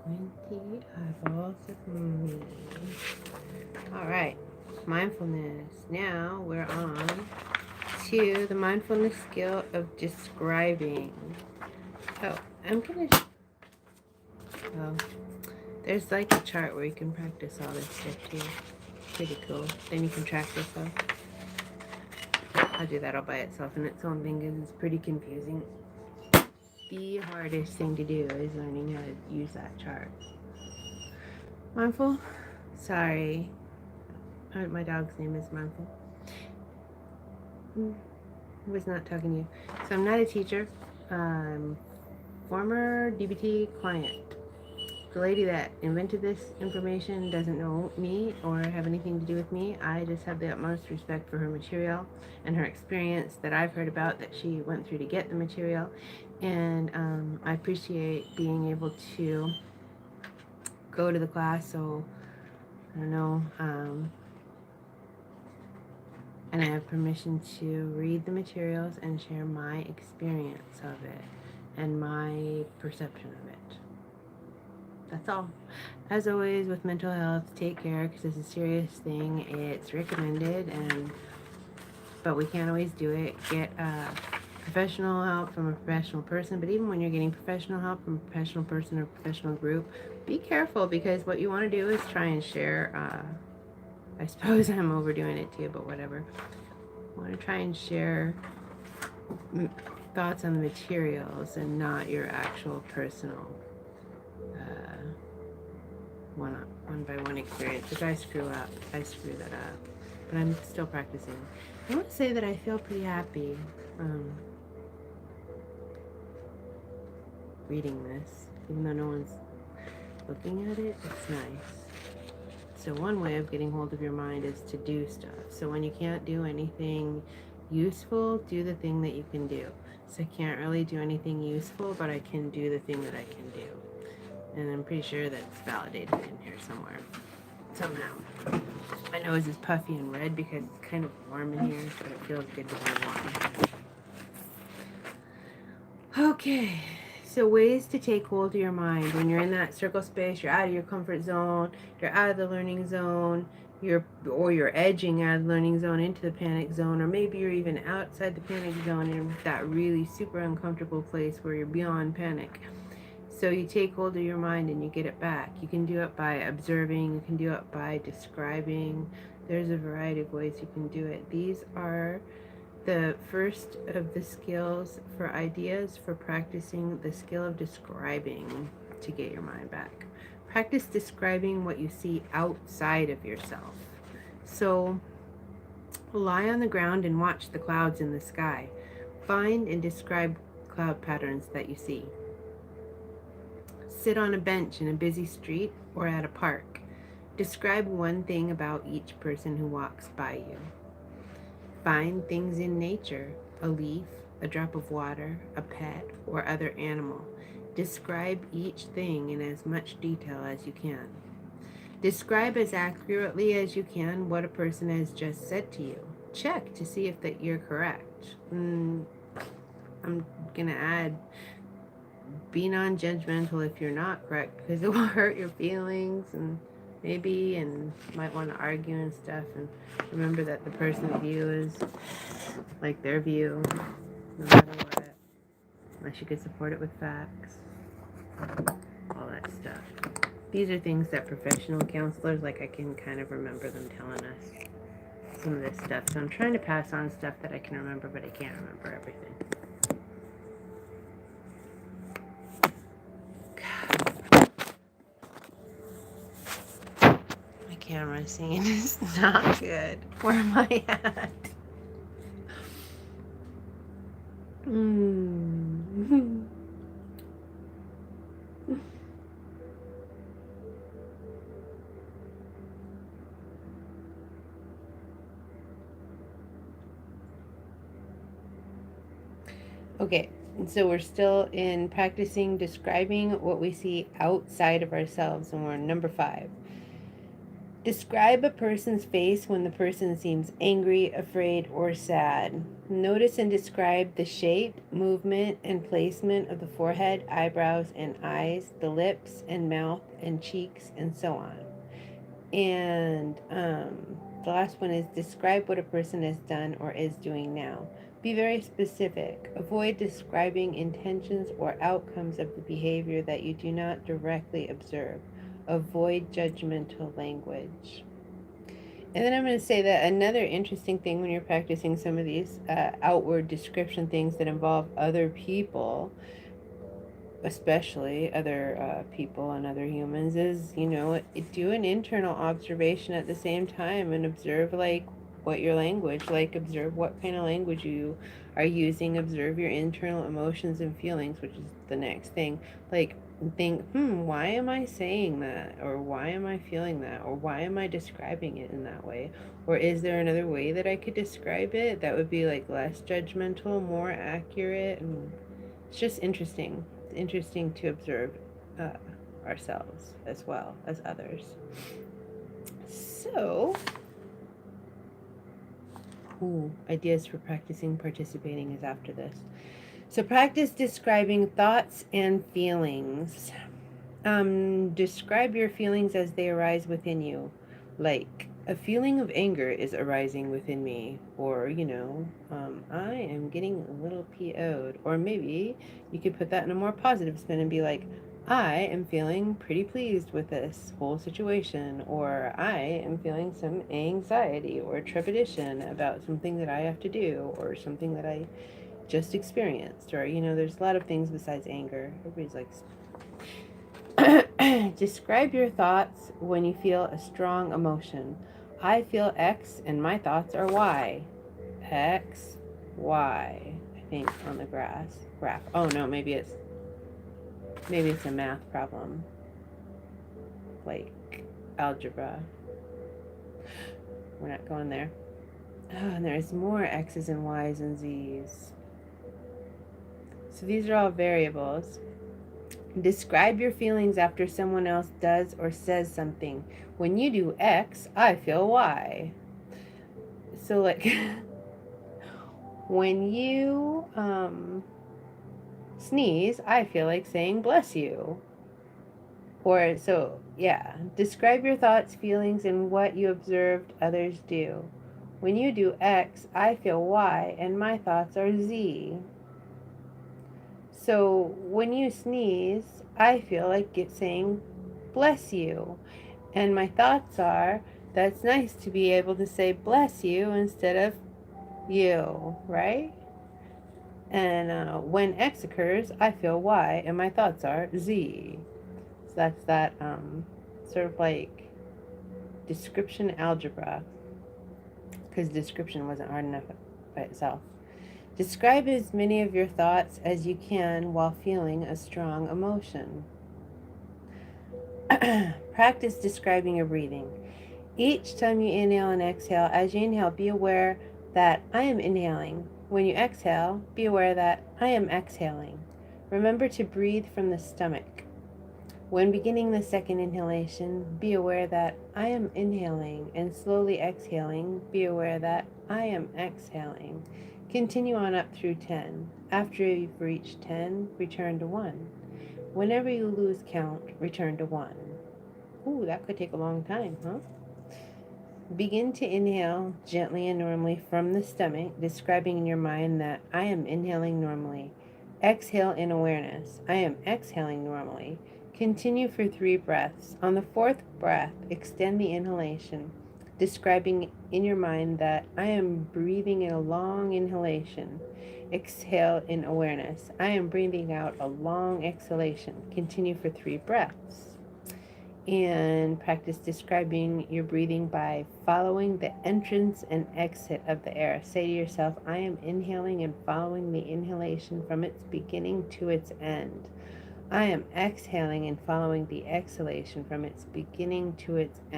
Squinty eyeballs of me. Alright, mindfulness. Now we're on to the mindfulness skill of describing. Oh, I'm gonna. Oh, there's like a chart where you can practice all this stuff too. Pretty cool. Then you can track yourself. I'll do that all by itself in its own thing because it's pretty confusing. The hardest thing to do is learning how to use that chart. Mindful? Sorry. My dog's name is Mindful. Was not talking to you. So I'm not a teacher. Former DBT client. The lady that invented this information doesn't know me or have anything to do with me. I just have the utmost respect for her material and her experience that I've heard about that she went through to get the material. And I appreciate being able to go to the class. So, I don't know. And I have permission to read the materials and share my experience of it and my perception of it. That's all. As always, with mental health, take care because it's a serious thing. It's recommended, but we can't always do it. Get professional help from a professional person. But even when you're getting professional help from a professional person or professional group, be careful because what you want to do is try and share. I suppose I'm overdoing it too, but whatever. I want to try and share thoughts on the materials and not your actual personal one-by-one experience. If I screw up, I screw that up. But I'm still practicing. I want to say that I feel pretty happy reading this. Even though no one's looking at it, it's nice. So one way of getting hold of your mind is to do stuff. So when you can't do anything useful, do the thing that you can do. So I can't really do anything useful, but I can do the thing that I can do. And I'm pretty sure that's validated in here somewhere. Somehow. My nose is puffy and red because it's kind of warm in here, so it feels good to be warm. Okay. So ways to take hold of your mind. When you're in that circle space, you're out of your comfort zone, you're out of the learning zone, you're edging out of the learning zone into the panic zone, or maybe you're even outside the panic zone in that really super uncomfortable place where you're beyond panic. So you take hold of your mind and you get it back. You can do it by observing, you can do it by describing. There's a variety of ways you can do it. These are the first of the skills for ideas for practicing the skill of describing to get your mind back. Practice describing what you see outside of yourself. So lie on the ground and watch the clouds in the sky. Find and describe cloud patterns that you see. Sit on a bench in a busy street or at a park. Describe one thing about each person who walks by you. Find things in nature, a leaf, a drop of water, a pet, or other animal. Describe each thing in as much detail as you can. Describe as accurately as you can what a person has just said to you. Check to see if that you're correct. I'm going to add, be non-judgmental if you're not correct because it will hurt your feelings and might want to argue and stuff, and remember that the person's view is like their view no matter what, unless you could support it with facts, all that stuff. These are things that professional counselors, like I can kind of remember them telling us some of this stuff, so I'm trying to pass on stuff that I can remember, but I can't remember everything. Camera scene is not good. Where am I at? Okay, so we're still in practicing describing what we see outside of ourselves, and we're on number 5. Describe a person's face when the person seems angry, afraid, or sad. Notice and describe the shape, movement, and placement of the forehead, eyebrows, and eyes, the lips, and mouth, and cheeks, and so on. And the last one is describe what a person has done or is doing now. Be very specific. Avoid describing intentions or outcomes of the behavior that you do not directly observe. Avoid judgmental language. And then I'm going to say that another interesting thing when you're practicing some of these outward description things that involve other people, especially other people and other humans, is, do an internal observation at the same time and observe, like, what your language, like, observe what kind of language you are using, observe your internal emotions and feelings, which is the next thing. Like, think, why am I saying that? Or why am I feeling that? Or why am I describing it in that way? Or is there another way that I could describe it that would be, like, less judgmental, more accurate? And it's just interesting. It's interesting to observe ourselves as well as others. So, ideas for practicing participating is after this. So practice describing thoughts and feelings. Describe your feelings as they arise within you. Like, a feeling of anger is arising within me. Or, I am getting a little PO'd. Or maybe you could put that in a more positive spin and be like, I am feeling pretty pleased with this whole situation. Or I am feeling some anxiety or trepidation about something that I have to do, or something that I just experienced. Or, there's a lot of things besides anger. Everybody's like, describe your thoughts when you feel a strong emotion. I feel X and my thoughts are Y. X, Y. I think on the graph. Oh no, maybe it's a math problem. Like algebra. We're not going there. Oh, and there's more X's and Y's and Z's. So these are all variables. Describe your feelings after someone else does or says something. When you do X, I feel Y. So, like, when you sneeze, I feel like saying bless you. Or, so, yeah. Describe your thoughts, feelings, and what you observed others do. When you do X, I feel Y, and my thoughts are Z. So when you sneeze, I feel like it's saying bless you. And my thoughts are, that's nice to be able to say bless you instead of you, right? And when X occurs, I feel Y, and my thoughts are Z. So that's that sort of like description algebra, because description wasn't hard enough by itself. Describe as many of your thoughts as you can while feeling a strong emotion. Practice describing your breathing. Each time you inhale and exhale, as you inhale, be aware that I am inhaling. When you exhale, be aware that I am exhaling. Remember to breathe from the stomach. When beginning the second inhalation, be aware that I am inhaling, and slowly exhaling, be aware that I am exhaling. Continue on up through 10. After you've reached 10, return to 1. Whenever you lose count, return to 1. Ooh, that could take a long time, huh? Begin to inhale gently and normally from the stomach, describing in your mind that I am inhaling normally. Exhale in awareness. I am exhaling normally. Continue for 3 breaths. On the 4th breath, extend the inhalation, describing in your mind that I am breathing in a long inhalation. Exhale in awareness. I am breathing out a long exhalation. Continue for 3 breaths. And practice describing your breathing by following the entrance and exit of the air. Say to yourself, I am inhaling and following the inhalation from its beginning to its end. I am exhaling and following the exhalation from its beginning to its end.